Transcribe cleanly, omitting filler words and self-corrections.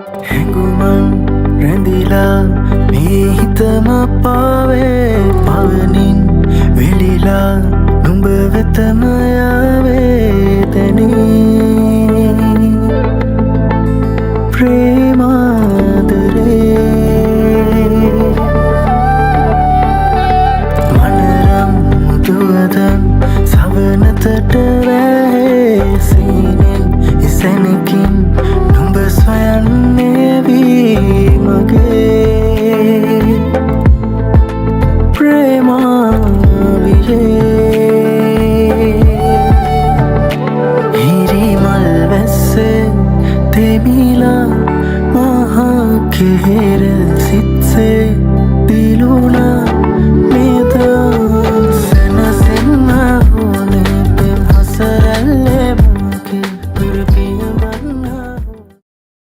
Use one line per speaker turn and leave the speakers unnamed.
හැඟුමන් රැඳිලා මේ හිතම පාවේ පවනින් වෙලිලා නුඹ වෙතම යාවේ තැනී ප්‍රේමාදරේ මනරම් මුදුවදන් සවනතට වැහේ සීනෙන් ඉසැනකින් නුඹ සොයන්නේ වී මගේ ප්‍රේමාවිරේ හිරිමල් වැස්සේ තෙමිලා මහා කෙහෙර